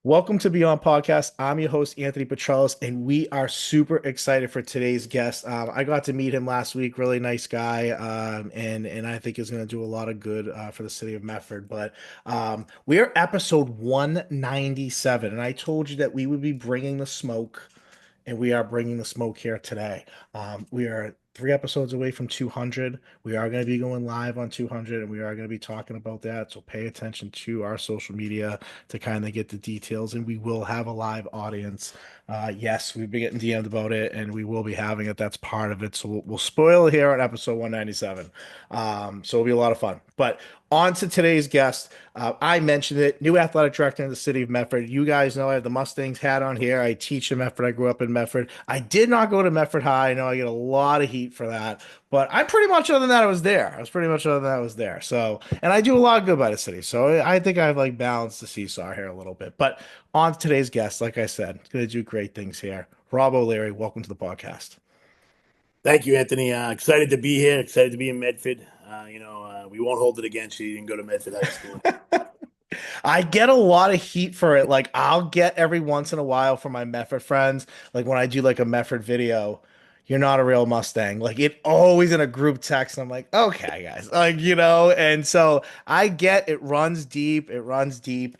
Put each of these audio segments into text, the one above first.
Welcome to Beyond Podcast. I'm your host, Anthony Petralis, and we are super excited for today's guest. I got to meet him last week, really nice guy, and I think is going to do a lot of good for the city of Medford. But we are episode 197, and I told you that we would be bringing the smoke, and we are bringing the smoke here today. We are 3 episodes away from 200. We are going to be going live on 200, and we are going to be talking about that. So pay attention to our social media to kind of get the details, and we will have a live audience. Yes, we've been getting DM'd about it, and we will be having it. That's part of it. So we'll spoil it here on episode 197. So it'll be a lot of fun. But on to today's guest. I mentioned it, new athletic director in the city of Medford. You guys know I have the Mustangs hat on here. I teach in Medford. I grew up in Medford. I did not go to Medford High. I know I get a lot of heat for that, but I'm pretty much other than that I was there. I was pretty much other than that I was there. So, and I do a lot of good by the city. So I think I've like balanced the seesaw here a little bit. But on to today's guest, like I said, going to do great things here. Rob O'Leary, welcome to the podcast. Thank you, Anthony. Excited to be here. Excited to be in Medford. We won't hold it against you. You didn't go to Medford High School. I get a lot of heat for it. Like I'll get every once in a while from my Medford friends, like when I do like a Medford video, you're not a real Mustang. Like it always in a group text. And I'm like, okay, guys, and so I get it runs deep,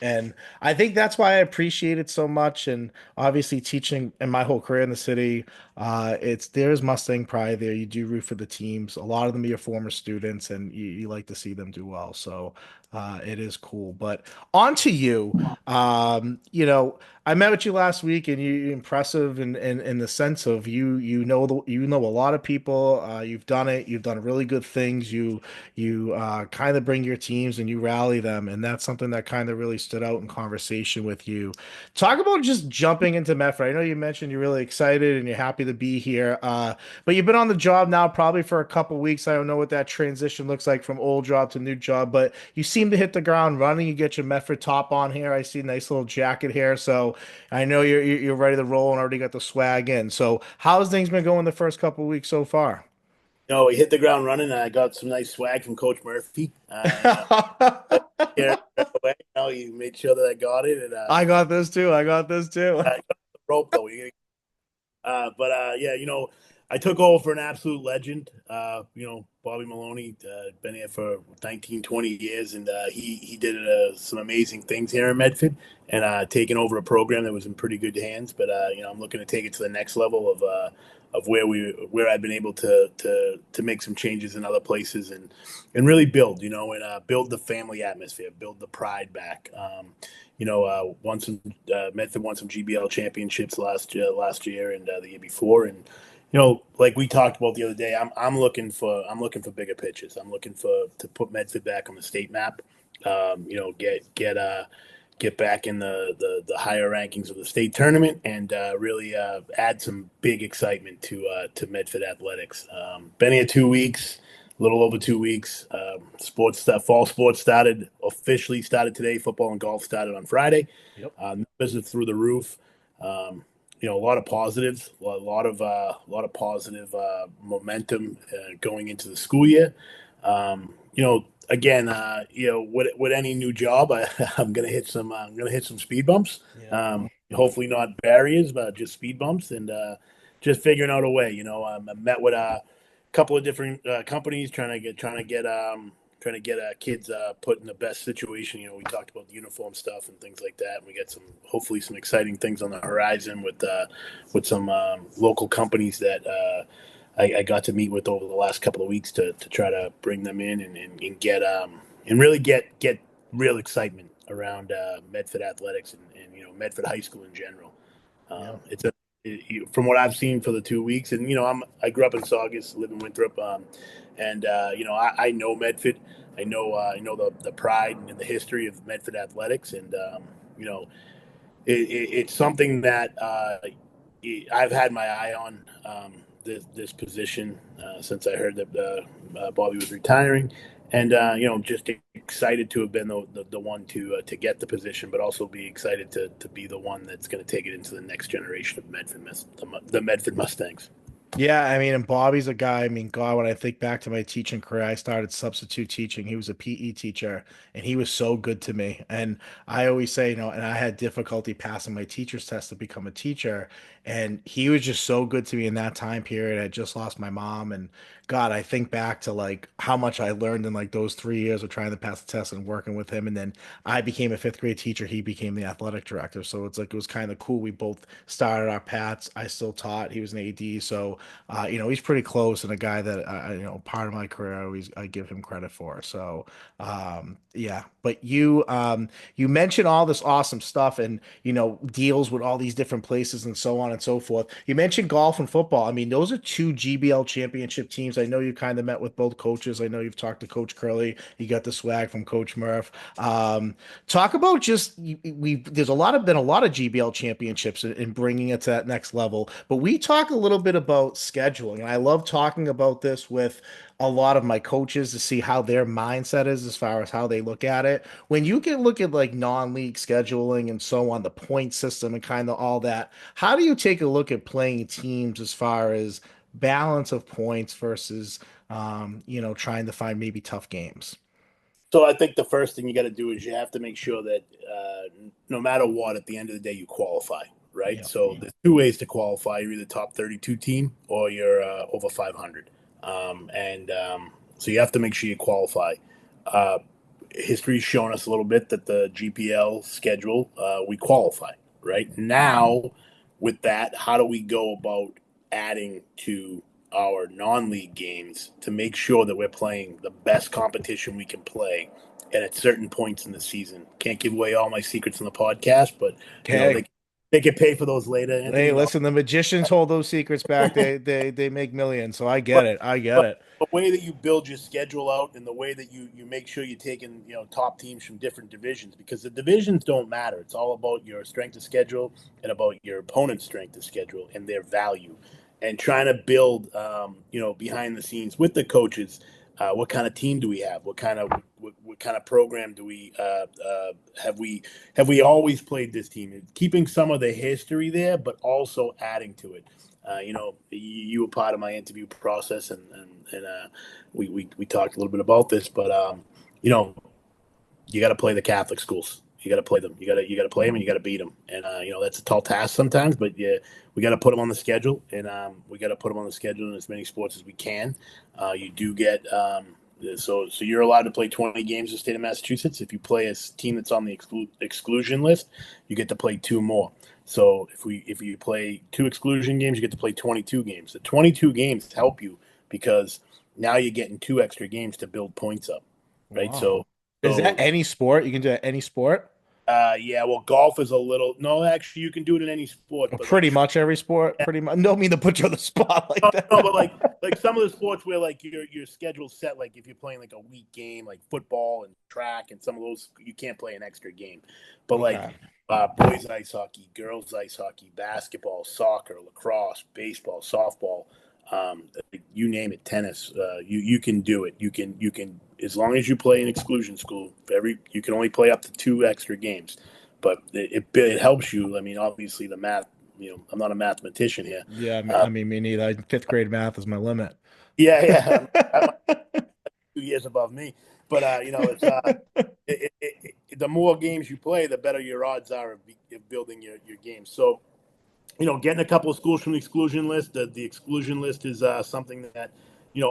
and I think that's why I appreciate it so much. And obviously teaching and my whole career in the city, there's Mustang pride there. You do root for the teams. A lot of them are your former students, and you like to see them do well. So it is cool. But on to you. I met with you last week, and you're impressive in the sense of you know a lot of people. You've done it. You've done really good things. You kind of bring your teams and you rally them, and that's something that kind of really stood out in conversation with you. Talk about just jumping into Medford. I know you mentioned you're really excited and you're happy to be here. But you've been on the job now probably for a couple weeks. I don't know what that transition looks like from old job to new job, but you seem to hit the ground running. You get your Medford top on here. I see a nice little jacket here, so I know you're ready to roll and already got the swag in. So how's things been going the first couple weeks so far? We hit the ground running. I got some nice swag from Coach Murphy. Here right away. He made sure that I got it. And I got this too. I got this too. I got the rope though. But yeah, I took over for an absolute legend. Bobby Maloney, been here for 19, 20 years, and he did some amazing things here in Medford, and taking over a program that was in pretty good hands. But I'm looking to take it to the next level of where I've been able to make some changes in other places and really build, and build the family atmosphere, build the pride back. Won some Medford won some GBL championships last year and the year before, and like we talked about the other day, I'm looking for bigger pitches. I'm looking to put Medford back on the state map. Get back in the higher rankings of the state tournament and really add some big excitement to Medford Athletics. Been here 2 weeks, a little over 2 weeks. Fall sports officially started today. Football and golf started on Friday. Yep. Numbers are through the roof. A lot of positives, a lot of positive momentum going into the school year. Again, with any new job, I'm gonna hit some speed bumps. Yeah. Hopefully not barriers, but just speed bumps, and just figuring out a way. I met with a couple of different companies trying to get kids put in the best situation. We talked about the uniform stuff and things like that. And we got hopefully some exciting things on the horizon with some local companies that I got to meet with over the last couple of weeks to try to bring them in and get and really get real excitement around Medford Athletics and Medford High School in general. Yeah. From what I've seen for the 2 weeks, and I grew up in Saugus, live in Winthrop, and I know Medford. I know the pride and the history of Medford Athletics, and you know it's something that I've had my eye on this position since I heard that Bobby was retiring, and just excited to have been the one to get the position, but also be excited to be the one that's going to take it into the next generation of the Medford Mustangs. Yeah, I mean, and Bobby's a guy. I mean, God, when I think back to my teaching career, I started substitute teaching. He was a PE teacher, and he was so good to me. And I always say, and I had difficulty passing my teacher's test to become a teacher, and he was just so good to me in that time period. I just lost my mom, and God, I think back to like how much I learned in like those 3 years of trying to pass the test and working with him. And then I became a fifth grade teacher. He became the athletic director. So it's like it was kind of cool. We both started our paths. I still taught. He was an AD, so he's pretty close and a guy that part of my career I give him credit for. So, yeah. But you mentioned all this awesome stuff and deals with all these different places and so on and so forth. You mentioned golf and football. I mean, those are two GBL championship teams. I know you kind of met with both coaches. I know you've talked to Coach Curley. You got the swag from Coach Murph. Talk about just we. There's been a lot of GBL championships in bringing it to that next level. But we talk a little bit about scheduling, and I love talking about this with a lot of my coaches to see how their mindset is as far as how they look at it. When you can look at like non-league scheduling and so on, the point system and kind of all that, how do you take a look at playing teams as far as balance of points versus trying to find maybe tough games? So I think the first thing you got to do is you have to make sure that no matter what, at the end of the day, you qualify, right? Yeah. So there's two ways to qualify. You're either top 32 team or you're over 500. So you have to make sure you qualify. Uh, History's shown us a little bit that the GPL schedule, we qualify, right? Now, with that, how do we go about adding to our non-league games to make sure that we're playing the best competition we can play and at certain points in the season? Can't give away all my secrets in the podcast, but you know Okay. they can pay for those later, Hey, Anthony. No, listen, the magicians hold those secrets back. They make millions, so I get it. I get but it. the way that you build your schedule out and the way that you make sure you're taking top teams from different divisions, because the divisions don't matter. It's all about your strength of schedule and about your opponent's strength of schedule and their value, and trying to build behind the scenes with the coaches. What kind of team do we have? What kind of program do we have? We always played this team? Keeping some of the history there, but also adding to it. You were part of my interview process, and we talked a little bit about this, but you know, you got to play the Catholic schools. You got to play them. You got to play them, and you got to beat them. And that's a tall task sometimes, but yeah, we got to put them on the schedule, and we got to put them on the schedule in as many sports as we can. You do get so you're allowed to play 20 games in the state of Massachusetts. If you play a team that's on the exclusion list, you get to play two more. So if you play two exclusion games, you get to play 22 games. The 22 games help you because now you're getting two extra games to build points up, right? Wow. Is that So any sport? You can do it any sport? yeah, well, golf is a little. No, actually, you can do it in any sport, Or but like pretty much every sport? yeah, Pretty much. Don't mean to put you on the spot like no, but that. like some of the sports where like your schedule's set, like if you're playing like a week game, like football and track, and some of those you can't play an extra game. But like Okay. boys ice hockey, girls ice hockey, basketball, soccer, lacrosse, baseball, softball, you name it, tennis. You can do it. You can as long as you play in exclusion school. You can only play up to two extra games, but it helps you. I mean, obviously the math. I'm not a mathematician here. Yeah, Uh, I mean, me neither. Fifth grade math is my limit. yeah, yeah. I'm 2 years above me, but it's the more games you play, the better your odds are of building your game. So getting a couple of schools from the exclusion list. The exclusion list is something that,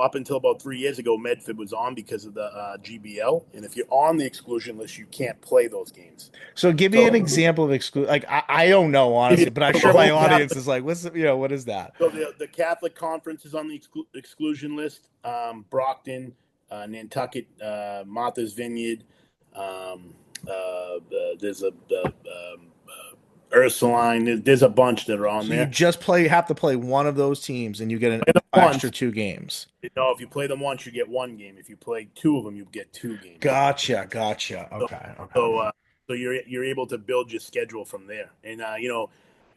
up until about 3 years ago, Medford was on because of the GBL. And if you're on the exclusion list, you can't play those games. So give me an So, example of exclude. Like I don't know honestly, but I'm so the sure my whole audience Catholic, is like, what is that? so the Catholic Conference is on the exclusion list. Brockton, Nantucket, Martha's Vineyard. Um, there's Ursuline. There's a bunch that are on So you there. just have to play one of those teams and you get an Play them extra once. two games. If you play them once, you get one game. If you play two of them, you get two games. Gotcha, gotcha. So, Okay, okay. so, uh, so you're able to build your schedule from there, and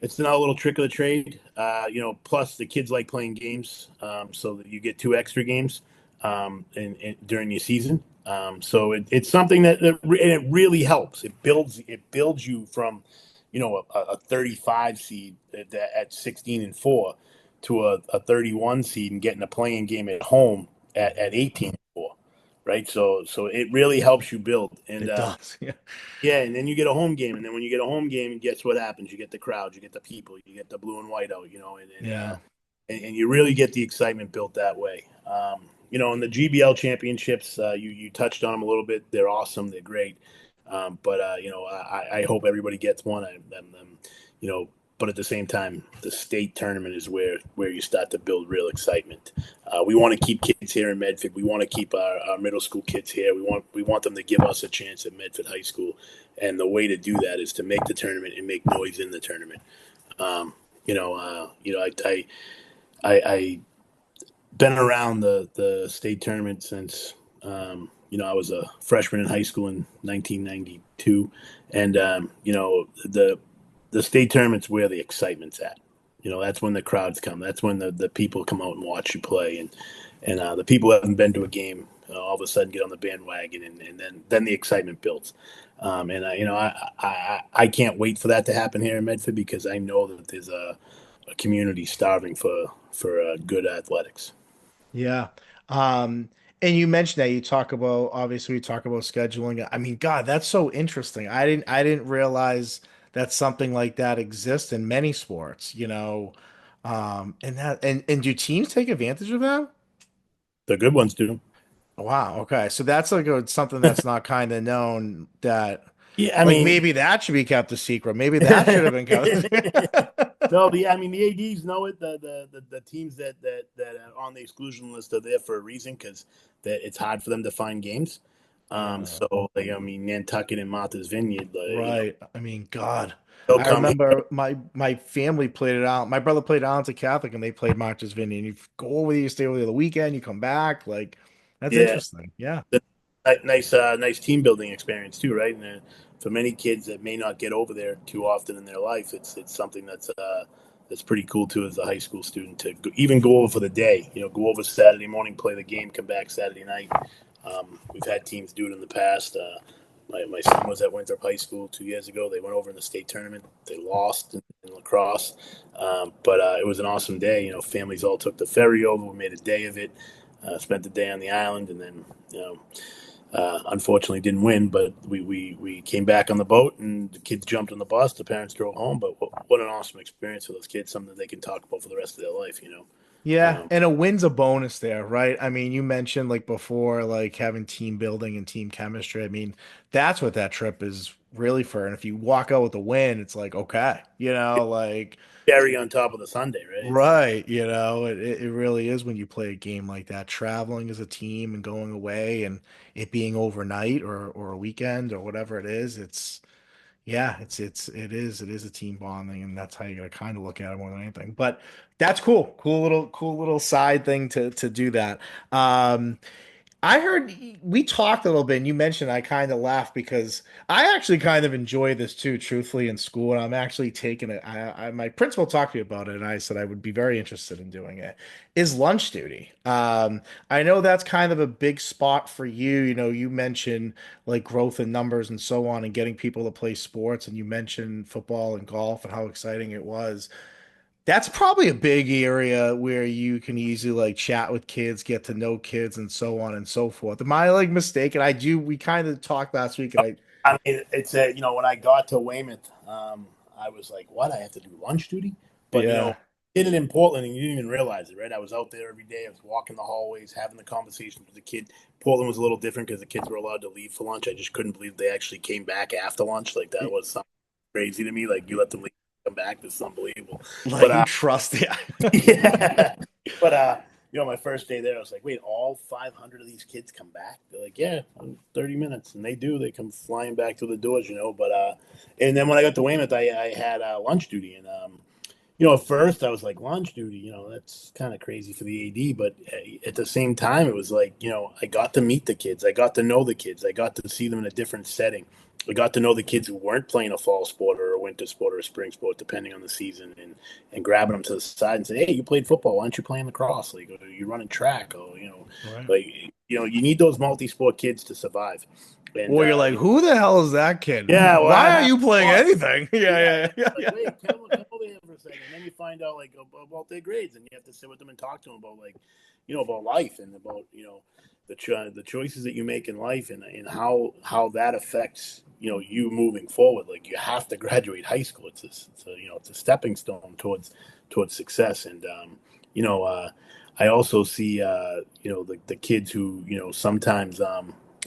it's another little trick of the trade. Plus the kids like playing games, so that you get two extra games, during your season. So it's something and it really helps. It builds you from, a 35 seed at 16-4 to a 31 seed and getting a playing game at home at 18-4, right? So it really helps you build. And It does. Yeah. yeah, and then you get a home game, and then when you get a home game, guess what happens? You get the crowd, you get the people, you get the blue and white out, Yeah. and you really get the excitement built that way. In the GBL championships, you touched on them a little bit. They're awesome. They're great. I hope everybody gets one. You know, but at the same time, the state tournament is where you start to build real excitement. We want to keep kids here in Medford. We want to keep our middle school kids here. We want them to give us a chance at Medford High School, and the way to do that is to make the tournament and make noise in the tournament. Um, I been around the state tournament since I was a freshman in high school in 1992, and the state tournament's where the excitement's at. That's when the crowds come. That's when the people come out and watch you play, and the people who haven't been to a game all of a sudden get on the bandwagon, and then the excitement builds. I can't wait for that to happen here in Medford because I know that there's a community starving for good athletics. Yeah. Um, and you mentioned that you talk about obviously we talk about scheduling. I mean, God, that's so interesting. I didn't realize that something like that exists in many sports, you know. And do teams take advantage of that? The good ones do. Wow, okay. So that's like something that's not kind of known that Yeah, I like mean, maybe that should be kept a secret. Maybe that should have been kept. no, the ads know it. The teams that are on the exclusion list are there for a reason because that it's hard for them to find games. Yeah. So like, I mean, Nantucket and Martha's Vineyard, Right. I mean, God. they'll I come here. remember my family played it out. My brother played Allentown Catholic and they played Martha's Vineyard. And you go over there, you stay over there the weekend, you come back. Like, that's Yeah, interesting. Yeah. nice team building experience too, right? And for many kids that may not get over there too often in their life, it's something that's pretty cool too as a high school student to even go over for the day. Go over Saturday morning, play the game, come back Saturday night. We've had teams do it in the past. My son was at Winthrop High School 2 years ago. They went over in the state tournament. They lost in lacrosse, but it was an awesome day. Families all took the ferry over. We made a day of it. Spent the day on the island, and then unfortunately didn't win. But we came back on the boat, and the kids jumped on the bus. The parents drove home. But what an awesome experience for those kids! Something that they can talk about for the rest of their life. Yeah. Um, And a win's a bonus there, right? I mean, you mentioned like before, like having team building and team chemistry. I mean, that's what that trip is really for. And if you walk out with a win, it's like, okay, like cherry on top of the Sunday, right? right, it really is when you play a game like that, traveling as a team and going away and it being overnight or a weekend or whatever it is, it's yeah, it is a team bonding and that's how you gotta kind of look at it more than anything. But that's cool. Cool little side thing to do that. I heard we talked a little bit and you mentioned I kind of laughed because I actually kind of enjoy this too, truthfully, in school. And I'm actually taking it. My principal talked to me about it and I said I would be very interested in doing it. Is lunch duty. I know that's kind of a big spot for you. You mentioned like growth in numbers and so on and getting people to play sports. And you mentioned football and golf and how exciting it was. That's probably a big area where you can easily like chat with kids, get to know kids, and so on and so forth. Am I like mistaken? We kind of talked last week, and I mean, it's when I got to Weymouth, I was like, "What? I have to do lunch duty?" But yeah, did it in Portland, and you didn't even realize it, right? I was out there every day. I was walking the hallways, having the conversations with the kid. Portland was a little different because the kids were allowed to leave for lunch. I just couldn't believe they actually came back after lunch. Like that was something crazy to me. Like you let them leave, come back. This is unbelievable. like But you trust, yeah. yeah. But my first day there, I was like, wait, all 500 of these kids come back? They're like, yeah, 30 minutes, and they do. They come flying back through the doors. But and then when I got to Weymouth, I had lunch duty, and at first I was like, lunch duty, that's kind of crazy for the AD. But at the same time, it was like, I got to meet the kids. I got to know the kids. I got to see them in a different setting. I got to know the kids who weren't playing a fall sport or a winter sport or a spring sport, depending on the season, and grabbing them to the side and say, hey, you played football. Why don't you play in lacrosse? Like, or you running track? Or, Right. like, you need those multi-sport kids to survive. And, Or you're like, who the hell is that kid? yeah, well, Why I've are had you playing lots. anything? Yeah, Yeah, yeah, yeah, like, yeah. wait, come over here for a second. And then you find out like about their grades, and you have to sit with them and talk to them about like, about life and about the choices that you make in life, and how that affects you moving forward. Like you have to graduate high school. It's a stepping stone towards success. And you know I also see the kids who sometimes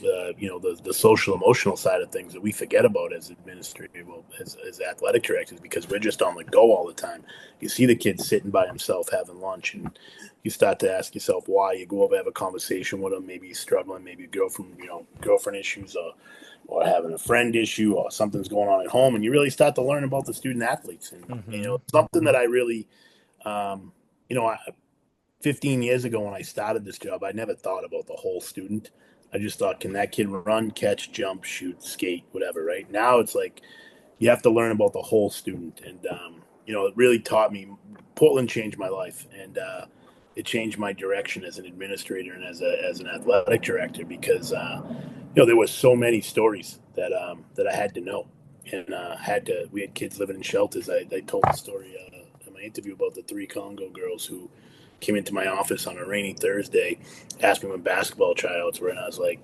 the social emotional side of things that we forget about as administrative, well, as athletic directors, because we're just on the go all the time. You see the kid sitting by himself having lunch, and you start to ask yourself why. You go over, have a conversation with him. Maybe he's struggling, maybe girlfriend issues, or having a friend issue, or something's going on at home, and you really start to learn about the student athletes. And Hmm. something that I really um, you know I, 15 years ago when I started this job, I never thought about the whole student. I just thought, can that kid run, catch, jump, shoot, skate, whatever, right? Now it's like you have to learn about the whole student. And, it really taught me. Portland changed my life, and it changed my direction as an administrator and as an athletic director, because, there were so many stories that I had to know. And we had kids living in shelters. I told the story in my interview about the three Congo girls who came into my office on a rainy Thursday, asked me when basketball tryouts were, and I was like,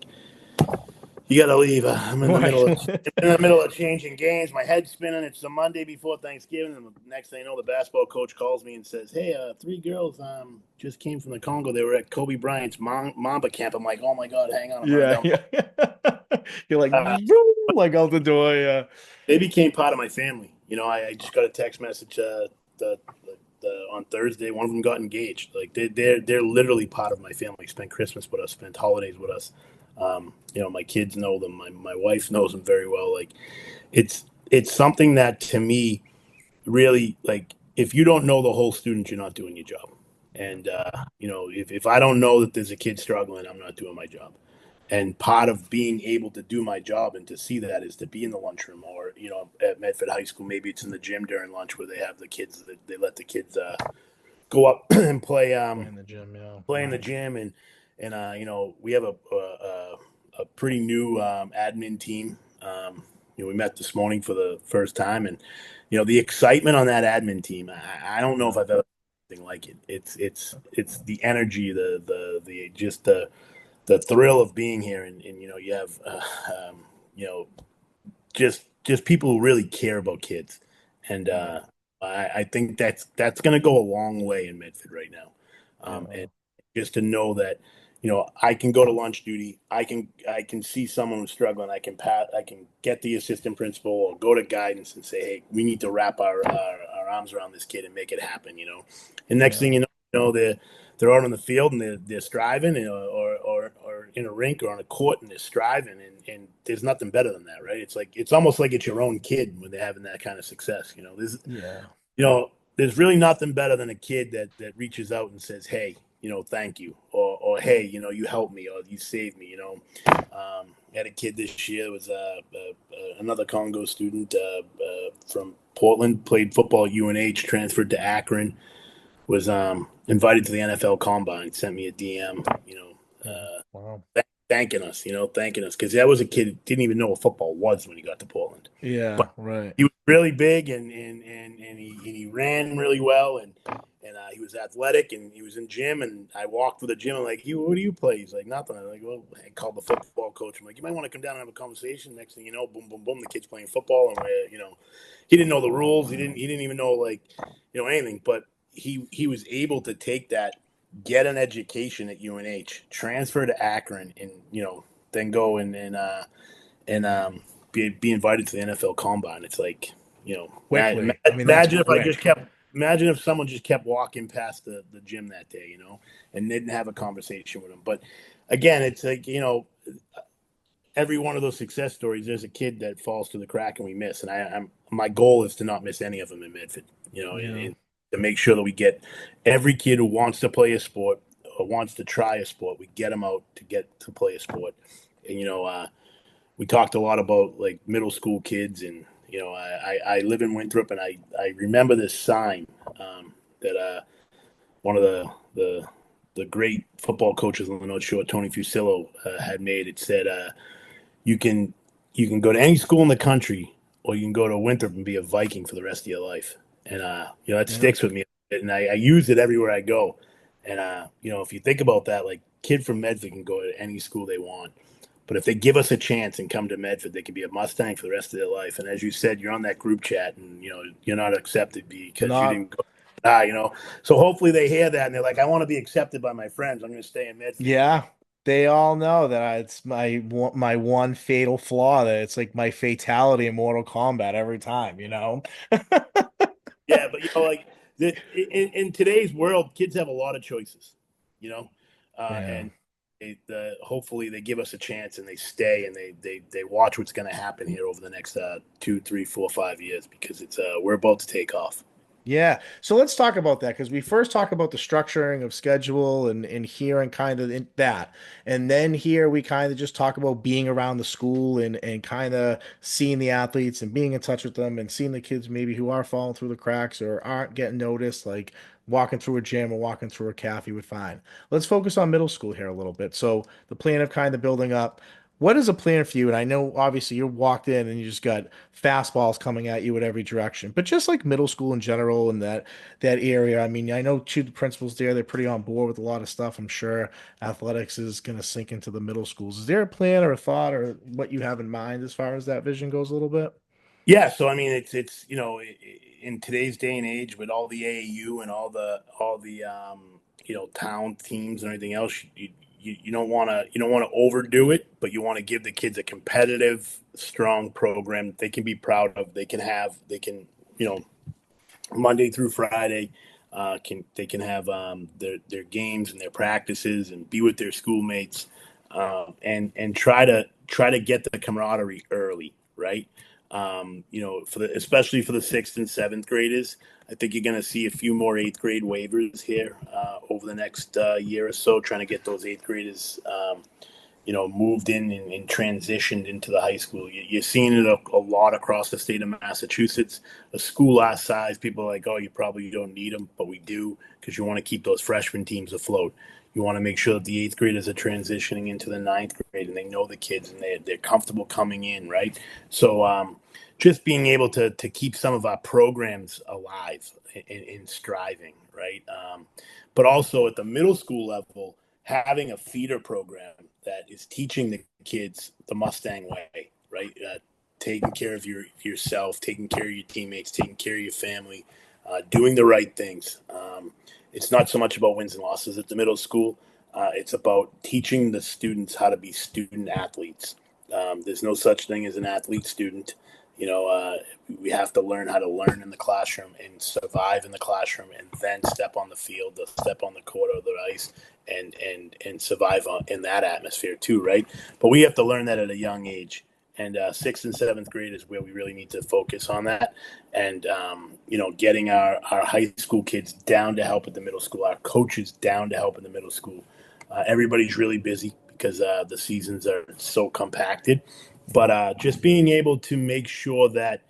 "You got to leave. I'm in the Why? middle of changing games. My head's spinning. It's the Monday before Thanksgiving, and the next thing you know, the basketball coach calls me and says, "Hey, three girls just came from the Congo. They were at Kobe Bryant's Mamba camp." I'm like, "Oh my God, hang on, I'm running Yeah, down." yeah. You're like, Uh, vroom, like out the door. Yeah. they became part of my family. I just got a text message on Thursday. One of them got engaged. Like they're literally part of my family. Spent Christmas with us, spent holidays with us. My kids know them. My wife knows them very well. Like it's something that to me really, like, if you don't know the whole student, you're not doing your job. And if I don't know that there's a kid struggling, I'm not doing my job. And part of being able to do my job and to see that is to be in the lunchroom, or at Medford High School, maybe it's in the gym during lunch where they have the kids, that they let the kids go up and Play in the gym. Yeah. play in the gym. And we have a pretty new admin team. We met this morning for the first time, and the excitement on that admin team, I don't know if Yeah. I've ever seen anything like it. It's the energy, the just the thrill of being here. And you have you know just people who really care about kids. And Yeah. I think that's going to go a long way in Medford right now. And Yeah. just to know that I can go to lunch duty, I can see someone who's struggling, I can get the assistant principal or go to guidance and say, hey, we need to wrap our arms around this kid and make it happen. And next Yeah. thing they're out on the field, and they're striving, or in a rink or on a court, and they're striving, and there's nothing better than that, right? It's almost like it's your own kid when they're having that kind of success. Yeah. There's really nothing better than a kid that reaches out and says, hey, thank you, or hey, you helped me, or you saved me. Had a kid this year, was another Congo student from Portland, played football at UNH, transferred to Akron, was invited to the NFL Combine, sent me a DM, Yeah. Wow. thanking us, because that was a kid who didn't even know what football was when he got to Portland. Yeah. But Right. he was really big, and he ran really well, and he was athletic, and he was in gym. And I walked through the gym and like, what do you play? He's like, nothing. I'm like, well, I called the football coach. I'm like, you might want to come down and have a conversation. Next thing you know, boom, boom, boom, the kid's playing football, and he didn't know the rules. He didn't even know, like, anything. But he was able to take that, get an education at UNH, transfer to Akron, and then go and be invited to the NFL Combine. It's like, Quickly. I mean, that's quick. imagine if someone just kept walking past the gym that day, and didn't have a conversation with them. But again, it's like, every one of those success stories, there's a kid that falls through the crack and we miss. And my goal is to not miss any of them in Medford, Yeah. and to make sure that we get every kid who wants to play a sport or wants to try a sport, we get them out to get to play a sport. And we talked a lot about like middle school kids, and I live in Winthrop, and I remember this sign that one of the great football coaches on the North Shore, Tony Fusillo, had made. It said, you can go to any school in the country, or you can go to Winthrop and be a Viking for the rest of your life. and that Yeah. sticks with me, and I use it everywhere I go. And if you think about that, like kid from Medford can go to any school they want, but if they give us a chance and come to Medford, they can be a Mustang for the rest of their life. And as you said, you're on that group chat, and you're not accepted because you Not, didn't go. So hopefully they hear that and they're like, I want to be accepted by my friends. I'm going to stay in Medford. yeah. They all know that it's my one fatal flaw, that it's like my fatality in Mortal Kombat every time, you know? Yeah, but like in today's world, kids have a lot of choices, you know, Yeah. and hopefully they give us a chance and they stay and they watch what's going to happen here over the next 2, 3, 4, 5 years because it's we're about to take off. Yeah. So let's talk about that because we first talk about the structuring of schedule and here and kind of that. And then here we kind of just talk about being around the school and kind of seeing the athletes and being in touch with them and seeing the kids maybe who are falling through the cracks or aren't getting noticed, like walking through a gym or walking through a cafe would find. Let's focus on middle school here a little bit. So the plan of kind of building up. What is a plan for you? And I know obviously you walked in and you just got fastballs coming at you at every direction, but just like middle school in general and that area. I mean, I know two the principals there, they're pretty on board with a lot of stuff. I'm sure athletics is going to sink into the middle schools. Is there a plan or a thought or what you have in mind as far as that vision goes a little bit? Yeah, so I mean, it's in today's day and age with all the AAU and all the town teams and everything else, you don't want to overdo it, but you want to give the kids a competitive, strong program that they can be proud of. They can you know Monday through Friday. They can have their games and their practices and be with their schoolmates, and try to get the camaraderie early, right? Especially for the sixth and seventh graders, I think you're going to see a few more eighth grade waivers here over the next year or so, trying to get those eighth graders moved in and transitioned into the high school. You're seeing it a lot across the state of Massachusetts. A school our size, people are like, oh, you probably don't need them, but we do because you want to keep those freshman teams afloat. You want to make sure that the eighth graders are transitioning into the ninth grade and they know the kids and they're comfortable coming in, right? So just being able to keep some of our programs alive and striving, right? But also at the middle school level, having a feeder program that is teaching the kids the Mustang way, right? Taking care of yourself, taking care of your teammates, taking care of your family, doing the right things. It's not so much about wins and losses at the middle school. It's about teaching the students how to be student athletes. There's no such thing as an athlete student. You know, we have to learn how to learn in the classroom and survive in the classroom, and then step on the field, step on the court or the ice, and survive in that atmosphere too, right? But we have to learn that at a young age, and sixth and seventh grade is where we really need to focus on that, and getting our high school kids down to help at the middle school, our coaches down to help in the middle school. Everybody's really busy because the seasons are so compacted, but just being able to make sure that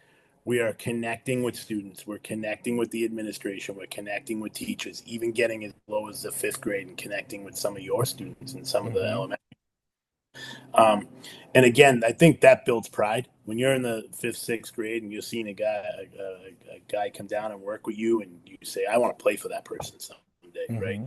we are connecting with students, we're connecting with the administration, we're connecting with teachers, even getting as low as the fifth grade and connecting with some of your students and some of the Hmm. elementary. Um, and again, I think that builds pride when you're in the fifth, sixth grade and you're seeing a guy come down and work with you, and you say, "I want to play for that person someday," right?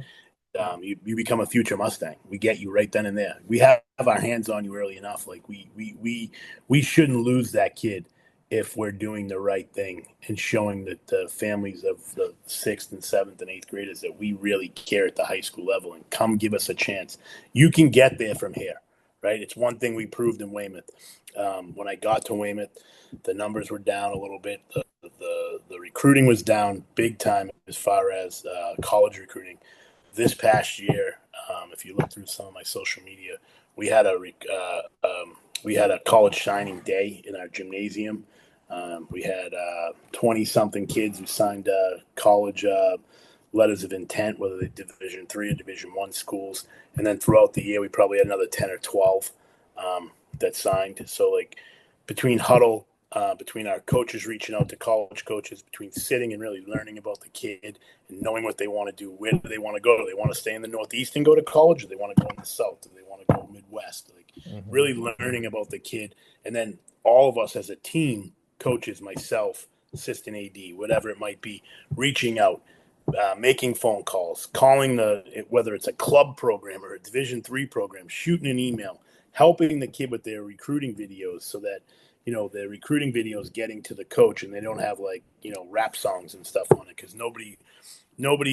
Hmm. You become a future Mustang. We get you right then and there. We have our hands on you early enough. Like we shouldn't lose that kid if we're doing the right thing and showing that the families of the sixth and seventh and eighth graders that we really care at the high school level and come give us a chance. You can get there from here, right? It's one thing we proved in Weymouth. When I got to Weymouth, the numbers were down a little bit. The recruiting was down big time as far as college recruiting this past year, if you look through some of my social media, we had a college signing day in our gymnasium. We had 20 something kids who signed college letters of intent, whether they Division 3 or Division 1 schools, and then throughout the year we probably had another 10 or 12 that signed. So like between huddle, between our coaches reaching out to college coaches, between sitting and really learning about the kid and knowing what they want to do, where do they want to go? Do they want to stay in the Northeast and go to college? Or do they want to go in the South? Do they want to go Midwest? Like Hmm. really learning about the kid, and then all of us as a team, coaches, myself, assistant AD, whatever it might be, reaching out, making phone calls, calling whether it's a club program or a Division 3 program, shooting an email, helping the kid with their recruiting videos so that their recruiting videos getting to the coach and they don't have like rap songs and stuff on it because nobody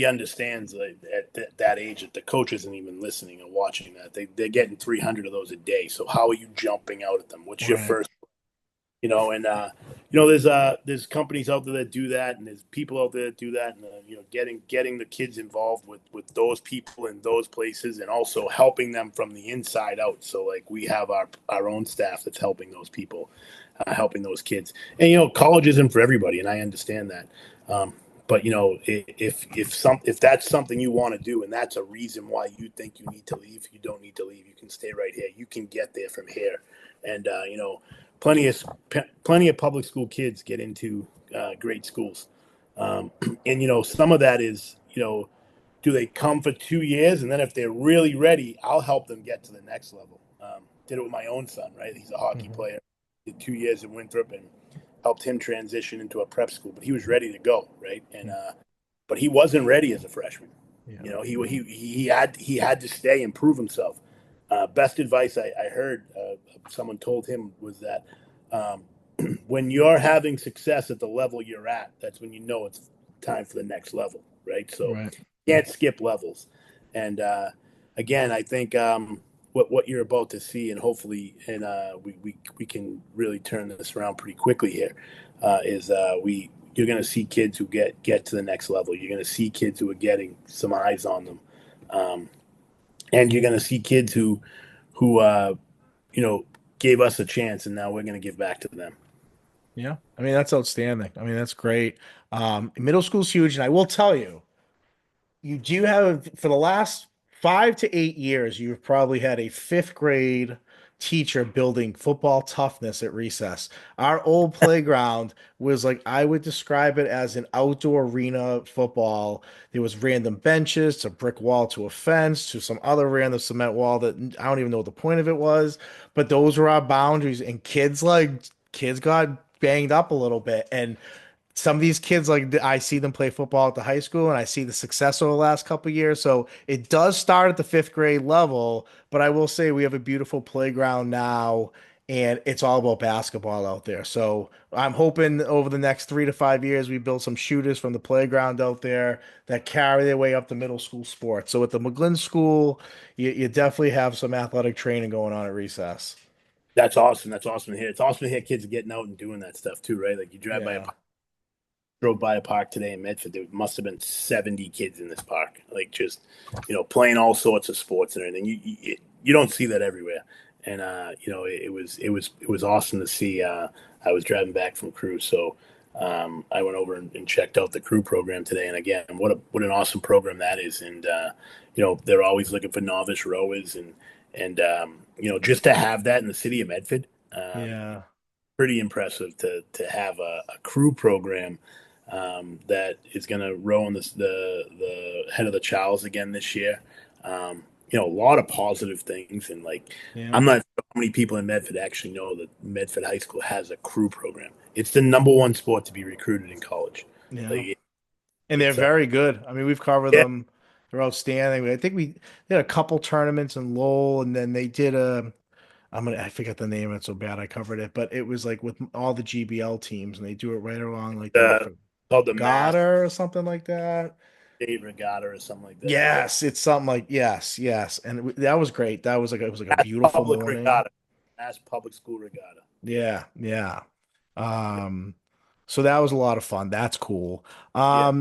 understands at that age that the coach isn't even listening and watching that. They're getting 300 of those a day. So how are you jumping out at them? What's your Right. first? And there's companies out there that do that, and there's people out there that do that, and getting the kids involved with those people in those places, and also helping them from the inside out. So like we have our own staff that's helping those people, helping those kids, and college isn't for everybody, and I understand that. But if that's something you want to do, and that's a reason why you think you need to leave, you don't need to leave. You can stay right here. You can get there from here, and plenty of plenty of public school kids get into great schools, and some of that is do they come for 2 years, and then if they're really ready, I'll help them get to the next level. Did it with my own son, right? He's a hockey Hmm. player. Did 2 years in Winthrop and helped him transition into a prep school, but he was ready to go, right? And but he wasn't ready as a freshman. Yeah. He had to stay and prove himself. Best advice I heard someone told him was that um, when you're having success at the level you're at, that's when you know it's time for the next level, right? So Right. you can't skip levels. And again, I think what you're about to see, and hopefully, and we can really turn this around pretty quickly here, is you're going to see kids who get to the next level. You're going to see kids who are getting some eyes on them, um, and you're going to see kids who you know gave us a chance, and now we're going to give back to them. Yeah. I mean, that's outstanding. I mean, that's great. Middle school's huge, and I will tell you, you do have for the last 5 to 8 years, you've probably had a fifth grade teacher building football toughness at recess. Our old playground was like I would describe it as an outdoor arena football. There was random benches to brick wall to a fence to some other random cement wall that I don't even know what the point of it was, but those were our boundaries. And kids got banged up a little bit, and some of these kids, like I see them play football at the high school and I see the success over the last couple of years. So it does start at the fifth grade level, but I will say we have a beautiful playground now and it's all about basketball out there. So I'm hoping over the next 3 to 5 years we build some shooters from the playground out there that carry their way up to middle school sports. So at the McGlynn School, you definitely have some athletic training going on at recess. That's awesome. That's awesome to hear. It's awesome to hear kids getting out and doing that stuff too, right? Like you Yeah. drove by a park today in Medford. There must have been 70 kids in this park, like just playing all sorts of sports and everything. You don't see that everywhere, and it was awesome to see. I was driving back from crew, so I went over and checked out the crew program today. And again, what an awesome program that is. And they're always looking for novice rowers, and just to have that in the city of Medford. Yeah. Pretty impressive to have a crew program that is going to row on the head of the Charles again this year. A lot of positive things, and like Yeah. I'm not sure how many people in Medford actually know that Medford High School has a crew program. It's the number one sport to be recruited in college. Yeah. Like And they're it's very good. I mean, we've covered yeah, them. They're outstanding. I think we did a couple tournaments in Lowell, and then they did I forget the name. It's so bad. I covered it, but it was like with all the GBL teams, and they do it right along like the uh, called the Mass Regatta or something like that. State Regatta or something like that. Yeah, Yes, it's something like yes, yes, and that was great. That was like it was like a Mass beautiful Public morning. Regatta, Mass Public School Regatta. Yeah, yeah. Um, so that was a lot of fun. That's cool. Yeah,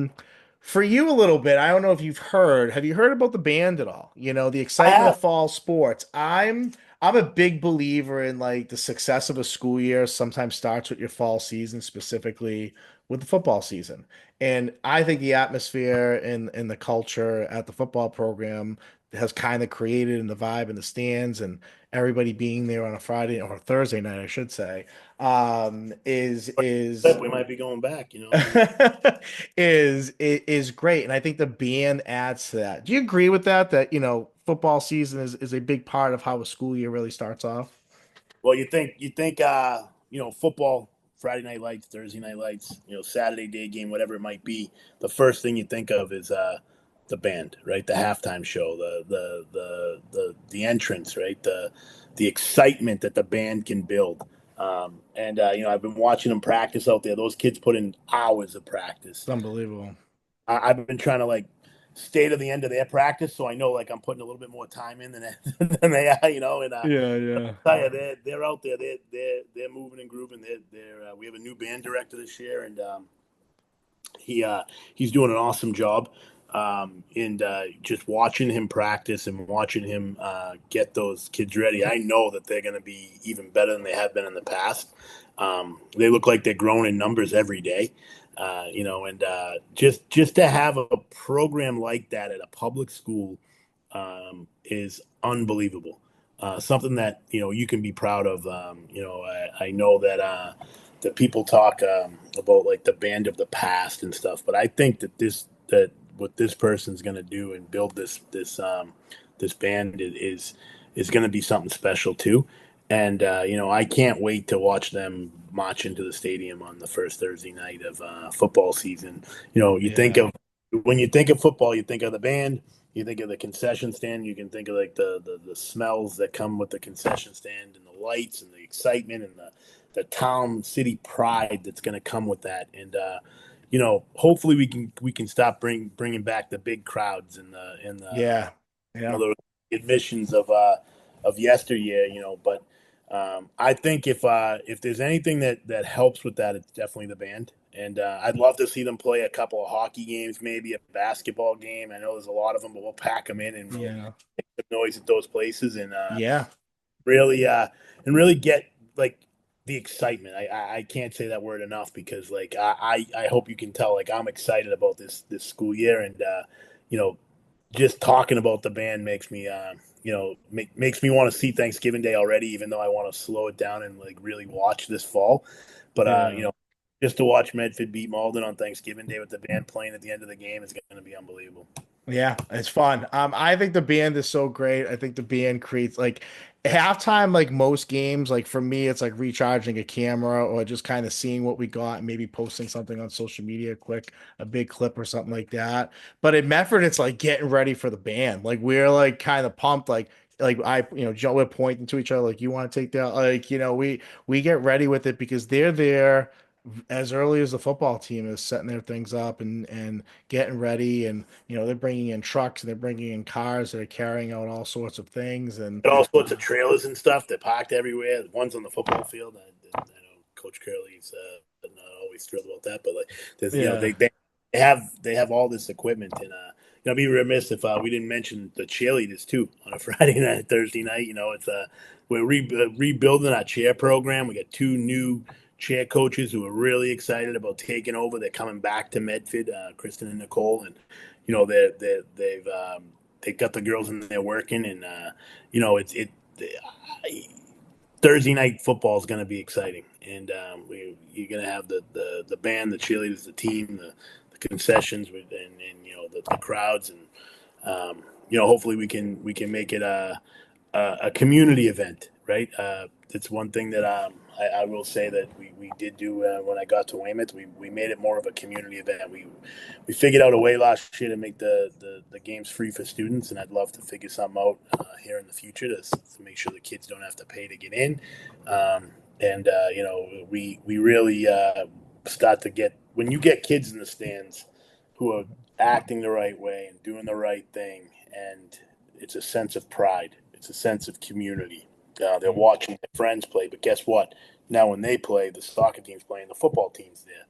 For you a little bit, I don't know if you've heard. Have you heard about the band at all? You know, the I excitement of have. fall sports. I'm a big believer in like the success of a school year sometimes starts with your fall season, specifically with the football season. And I think the atmosphere and the culture at the football program has kind of created in the vibe in the stands and everybody being there on a Friday or a Thursday night, I should say, is We might be going back. Who knows? is great. And I think the band adds to that. Do you agree with that? That, football season is a big part of how a school year really starts off? Well, you think football. Friday night lights, Thursday night lights, Saturday day game, whatever it might be, the first thing you think of is the band, right? The halftime show, the entrance, right? The excitement that the band can build. And I've been watching them practice out there. Those kids put in hours of practice. It's unbelievable. I've been trying to like stay to the end of their practice, so I know like I'm putting a little bit more time in than they are, And Yeah, yeah. tell you, they're out there. They're moving and grooving. They're we have a new band director this year, and he's doing an awesome job. And just watching him practice and watching him get those kids ready, I know that they're going to be even better than they have been in the past. They look like they're growing in numbers every day. And just to have a program like that at a public school is unbelievable. Something that you can be proud of. I know that people talk about like the band of the past and stuff, but I think that what this person's going to do and build this band is going to be something special too. And I can't wait to watch them march into the stadium on the first Thursday night of football season. You think Yeah. of when you think of football, you think of the band, you think of the concession stand, you can think of like the smells that come with the concession stand and the lights and the excitement and the town city pride that's going to come with that. And hopefully we can stop bringing back the big crowds and Yeah. Yeah. those admissions of yesteryear. But I think if there's anything that helps with that, it's definitely the band. And I'd love to see them play a couple of hockey games, maybe a basketball game. I know there's a lot of them, but we'll pack them in and we'll Yeah. make some noise at those places and Yeah. really really get like the excitement. I can't say that word enough because like I hope you can tell like I'm excited about this school year and you know just talking about the band makes me makes me want to see Thanksgiving Day already, even though I want to slow it down and like really watch this fall. But Yeah. just to watch Medford beat Malden on Thanksgiving Day with the band playing at the end of the game is going to be unbelievable. Yeah, it's fun. I think the band is so great. I think the band creates like halftime, like most games, like for me, it's like recharging a camera or just kind of seeing what we got and maybe posting something on social media quick, a big clip or something like that. But at Medford, it's like getting ready for the band. Like we're like kind of pumped, Joe, we're pointing to each other, like, you want to take that? Like, we get ready with it because they're there as early as the football team is setting their things up and getting ready and they're bringing in trucks and they're bringing in cars that are carrying out all sorts of things and All sorts of trailers and stuff. They're parked everywhere. One's on the football field. I know Coach Curley's not always thrilled about that, but like there's yeah, they have all this equipment and I'd be remiss if we didn't mention the cheerleaders too on a Friday night, Thursday night. It's we're rebuilding our chair program. We got two new chair coaches who are really excited about taking over. They're coming back to Medford, Kristen and Nicole, and they've got the girls in there working, and it's Thursday night football is going to be exciting, and you're going to have the band, the cheerleaders, the team, the concessions, and the crowds, and hopefully we can make it a community event, right? It's one thing that I will say that we did do when I got to Weymouth. We made it more of a community event. We figured out a way last year to make the games free for students, and I'd love to figure something out here in the future to make sure the kids don't have to pay to get in. And we really start to get when you get kids in the stands who are acting the right way and doing the right thing, and it's a sense of pride. It's a sense of community. They're watching their friends play, but guess what? Now when they play, the soccer team's playing, the football team's there,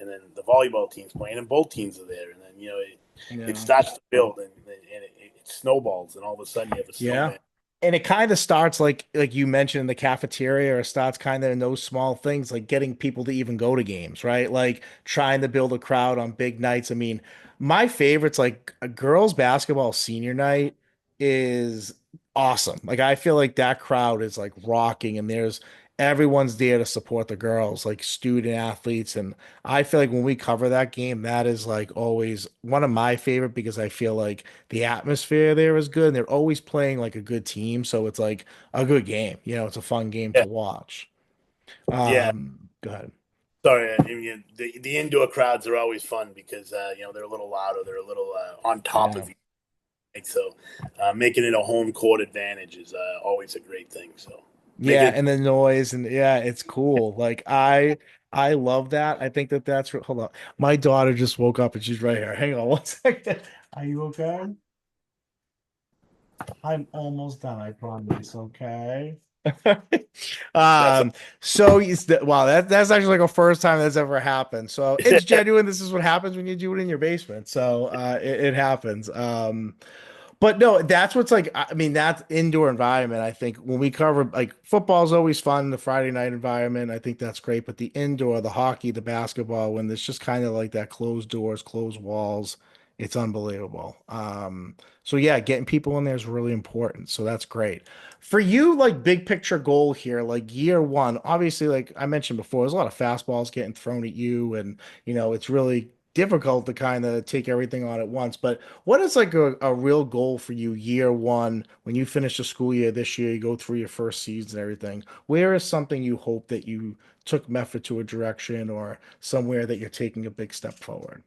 and then the volleyball team's playing, and both teams are there, and then it yeah. starts to build, and it snowballs, and all of a sudden you have a Yeah. snowman. And it kind of starts like you mentioned in the cafeteria, or starts kind of in those small things, like getting people to even go to games, right? Like trying to build a crowd on big nights. I mean, my favorites, like a girls' basketball senior night is awesome. Like I feel like that crowd is like rocking, and there's everyone's there to support the girls, like student athletes. And I feel like when we cover that game, that is like always one of my favorite because I feel like the atmosphere there is good and they're always playing like a good team. So it's like a good game. It's a fun game Yeah, to watch. yeah. Go ahead. Sorry, I mean, the indoor crowds are always fun because they're a little louder, they're a little on top Yeah. of you. Right? So making it a home court advantage is always a great thing. So make Yeah, it. and the noise and yeah, it's cool. Like I love that. I think that hold on. My daughter just woke up and she's right here. Hang on one second. Are you okay? I'm almost done, I promise, okay? That's Um, wow, that's actually like a first time that's ever happened. So it's genuine. This is what happens when you do it in your basement. So it happens. But no, that's what's like. I mean, that's indoor environment. I think when we cover like football's always fun, the Friday night environment, I think that's great. But the indoor, the hockey, the basketball, when there's just kind of like that closed doors, closed walls, it's unbelievable. So yeah, getting people in there is really important. So that's great. For you, like big picture goal here, like year one, obviously, like I mentioned before, there's a lot of fastballs getting thrown at you, and it's really difficult to kind of take everything on at once. But what is like a real goal for you year one when you finish the school year this year, you go through your first season and everything? Where is something you hope that you took Mefford to a direction or somewhere that you're taking a big step forward?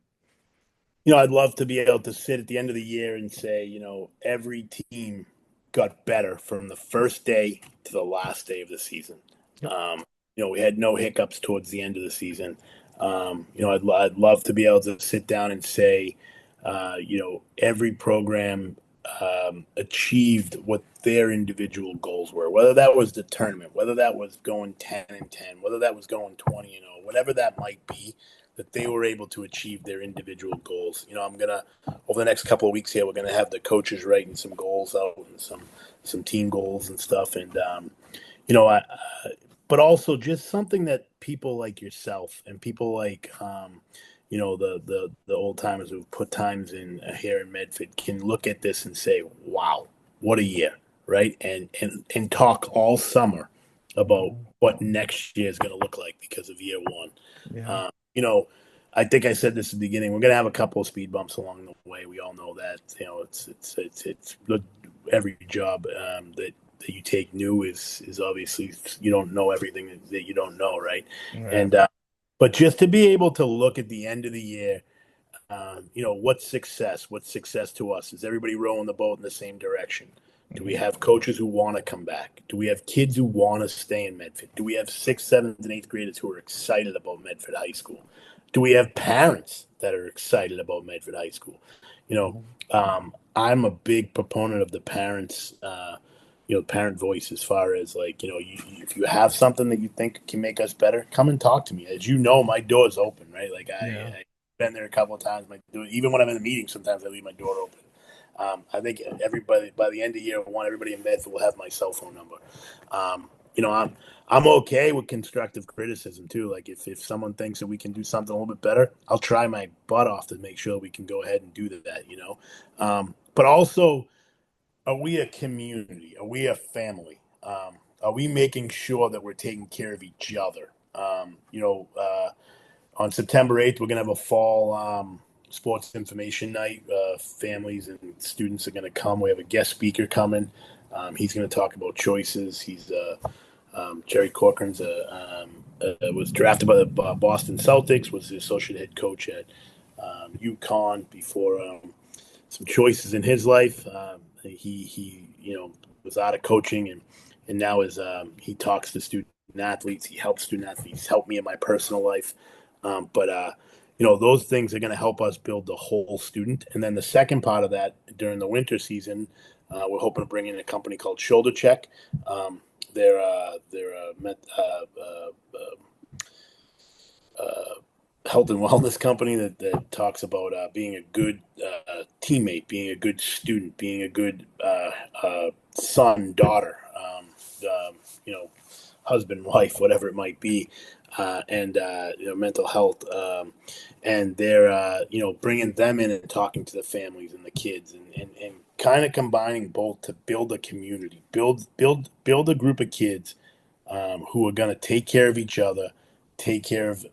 I'd love to be able to sit at the end of the year and say, every team got better from the first day to the last day of the season. Yep. We had no hiccups towards the end of the season. I'd love to be able to sit down and say, every program achieved what their individual goals were, whether that was the tournament, whether that was going 10-10, whether that was going 20-0, whatever that might be, that they were able to achieve their individual goals. I'm gonna over the next couple of weeks here, we're gonna have the coaches writing some goals out and some team goals and stuff, and you know, I, but also just something that people like yourself and people like the old timers who've put times in here in Medford can look at this and say, "Wow, what a year!" Right? And talk all summer about Mhm. what next year is going to look like because of year one. Yeah. Um, you know, I think I said this at the beginning. We're going to have a couple of speed bumps along the way. We all know that. It's every job that you take new is obviously you don't know everything that you don't know, right? Yeah. And but just to be able to look at the end of the year, what's success? What's success to us? Is everybody rowing the boat in the same direction? Do we Mhm. have coaches who want to come back? Do we have kids who want to stay in Medford? Do we have sixth, seventh, and eighth graders who are excited about Medford High School? Do we have parents that are excited about Medford High School? You know, Mhm. I'm a big proponent of the parents, parent voice as far as like, if you have something that you think can make us better, come and talk to me. As you know, my door's open, right? Like Yeah. I've been there a couple of times. Even when I'm in a meeting, sometimes I leave my door open. I think everybody by the end of year one, everybody in Medford will have my cell phone number. Um, you know, I'm okay with constructive criticism too. Like if someone thinks that we can do something a little bit better, I'll try my butt off to make sure we can go ahead and do that. But also, are we a community? Are we a family? Are we making sure that we're taking care of each other? On September 8th, we're going to have a fall sports information night. Families and students are going to come. We have a guest speaker coming. He's going to talk about choices. Jerry Corcoran's was drafted by the Boston Celtics, was the associate head coach at UConn before some choices in his life. He was out of coaching and now is he talks to student athletes. He helps student athletes. He's helped me in my personal life. But those things are going to help us build the whole student. And then the second part of that during the winter season, we're hoping to bring in a company called Shoulder Check. They're uh, health and wellness company that talks about being a good teammate, being a good student, being a good son, daughter, um, you know, husband, wife, whatever it might be, and mental health. And they're bringing them in and talking to the families and the kids and kind of combining both to build a community, build a group of kids who are going to take care of each other, take care of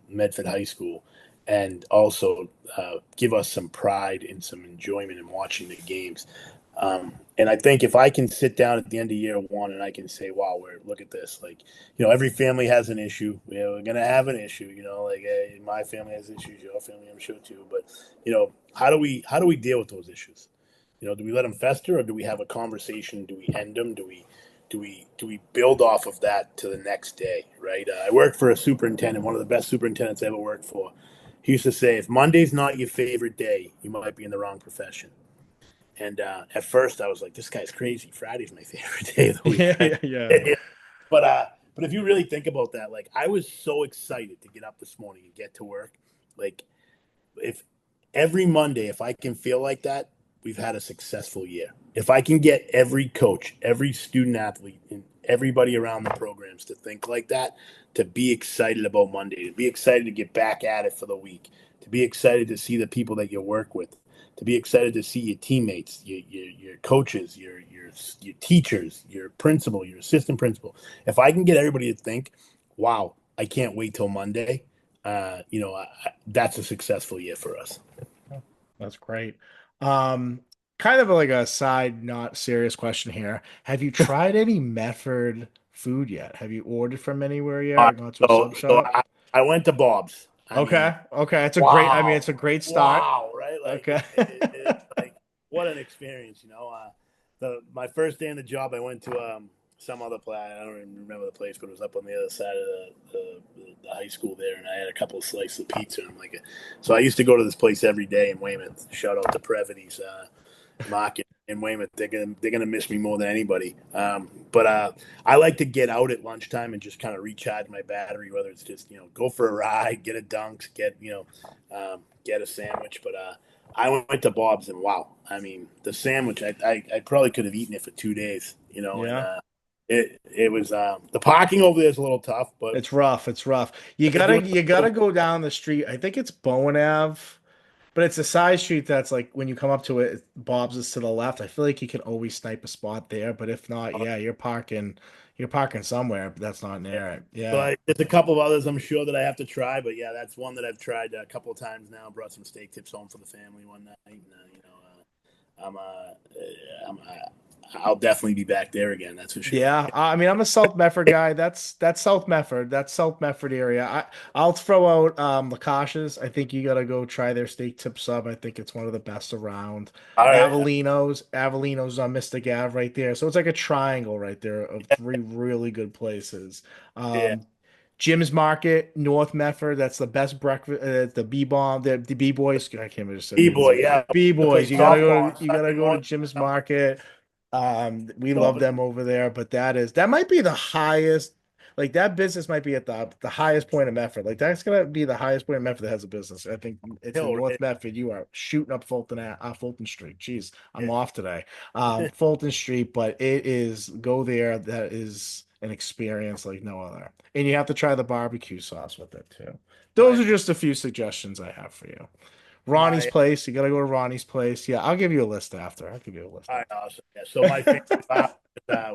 Medford High School, and also give us some pride and some enjoyment in watching the games. And I think if I can sit down at the end of year one and I can say, wow, look at this. Like, every family has an issue. We're going to have an issue, like my family has issues, your family, I'm sure too. But, how do we deal with those issues? Do we let them fester or do we have a conversation? Do we end them? Do we build off of that to the next day? Right. I worked for a superintendent, one of the best superintendents I ever worked for. He used to say, if Monday's not your favorite day, you might be in the wrong profession. And at first, I was like, "This guy's crazy. Friday's my favorite day of the week." Yeah, Right? yeah, yeah. But if you really think about that, like I was so excited to get up this morning and get to work. Like if every Monday, if I can feel like that, we've had a successful year. If I can get every coach, every student athlete, and everybody around the programs to think like that, to be excited about Monday, to be excited to get back at it for the week, to be excited to see the people that you work with, to be excited to see your teammates, your coaches, your teachers, your principal, your assistant principal. If I can get everybody to think, wow, I can't wait till Monday, that's a successful year for us. Oh, that's great. Um, Kind of like a side, not serious question here. Have you tried any Medford food yet? Have you ordered from anywhere yet or gone to a So sub so shop? I went to Bob's. I mean, Okay. Okay. It's a great, I mean, wow, it's a great start. wow, right? Like Okay. it's like what an experience, the my first day in the job, I went to some other place. I don't even remember the place, but it was up on the other side of the high school there, and I had a couple of slices of pizza. And I'm like, so I used to go to this place every day in Weymouth. Shout out to Previty's market in Weymouth. They're gonna miss me more than anybody. But I like to get out at lunchtime and just kind of recharge my battery. Whether it's just go for a ride, get a dunks, get a sandwich. But I went to Bob's and wow, I mean the sandwich. I probably could have eaten it for 2 days. And Yeah. it was the parking over there is a little tough, but It's rough. It's rough. they're doing. You gotta go down the street. I think it's Bowen Ave, but it's a side street that's like when you come up to it, Bob's is to the left. I feel like you can always snipe a spot there, but if not, yeah, you're parking somewhere, but that's not Yeah. near it. So Yeah. there's a couple of others I'm sure that I have to try, but yeah, that's one that I've tried a couple of times now. Brought some steak tips home for the family one night. And, I'll definitely be back there again. That's for sure. Yeah, I mean, I'm a South Medford guy. That's South Medford. That's South Medford area. I'll throw out Lacosh's. I think you gotta go try their steak tip sub. I think it's one of the best around. All right. Avellino's on Mystic Ave right there. So it's like a triangle right there of three really good places. Yeah. Jim's Market, North Medford. That's the best breakfast. The B bomb, the B boys. I can't remember just said B B boy. boys. Yeah. B To play boys. softball on You gotta Sunday go to morning. Jim's I'm Market. We love over them over there, but that might be the highest. Like that business might be at the highest point of Medford. Like that's gonna be the highest point of Medford that has a business. I think it's in hill. North Right? Medford. You are shooting up Fulton Street. Jeez, I'm Yeah. off today. Fulton Street, but it is go there. That is an experience like no other. And you have to try the barbecue sauce with it too. Those My are just a few suggestions I have for you. Ronnie's my. place, you gotta go to Ronnie's place. Yeah, I'll give you a list after. I'll give you a list All right. Awesome. Yeah. So my family,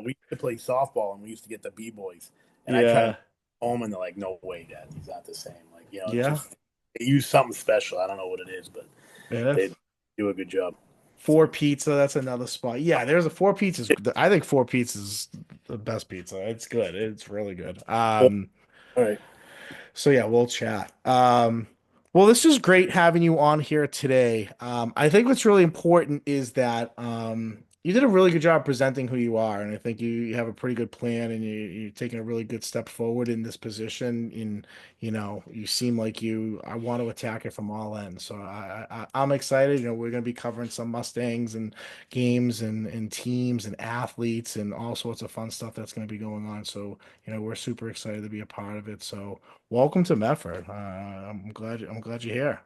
we used to play softball and we used to get the B boys, and I try to Yeah. home and they're like, no way, Dad, he's not the same. Like it's Yeah, just they use something special. I don't know what it is, but they yes. do a good job. Four Pizza, that's another spot. Yeah, there's a Four Pizzas. I think Four Pizzas is the best pizza. It's good. It's really good. All right. So yeah, we'll chat. Well, this is great having you on here today. I think what's really important is that you did a really good job presenting who you are, and I think you have a pretty good plan, and you're taking a really good step forward in this position. You seem like I want to attack it from all ends. So I'm excited. We're going to be covering some Mustangs and games and teams and athletes and all sorts of fun stuff that's going to be going on. So we're super excited to be a part of it. So welcome to Medford. I'm glad you're here.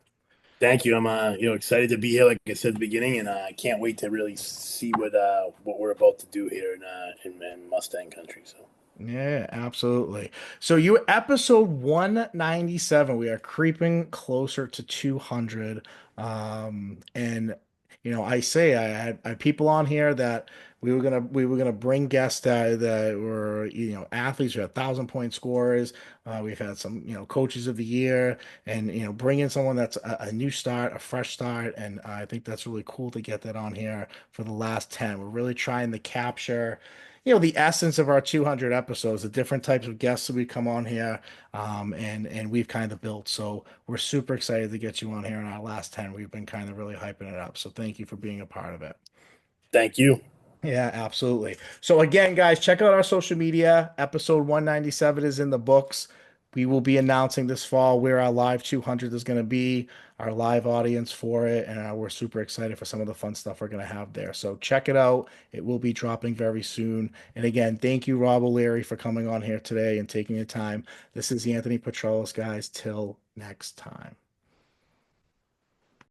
Thank you. I'm excited to be here, like I said at the beginning, and I can't wait to really see what we're about to do here in Mustang country. So Yeah, absolutely. So you episode 197. We are creeping closer to 200. And I had people on here that we were gonna bring guests that were athletes who had 1,000 point scorers. We've had some coaches of the year, and bring in someone that's a new start, a fresh start, and I think that's really cool to get that on here for the last 10. We're really trying to capture the essence of our 200 episodes, the different types of guests that we come on here, and we've kind of built. So we're super excited to get you on here in our last 10. We've been kind of really hyping it up. So thank you for being a part of it. Thank you. Yeah, absolutely. So again, guys, check out our social media. Episode 197 is in the books. We will be announcing this fall where our live 200 is going to be, our live audience for it, and we're super excited for some of the fun stuff we're going to have there. So check it out. It will be dropping very soon. And again, thank you, Rob O'Leary, for coming on here today and taking your time. This is Anthony Petrolis, guys. Till next time.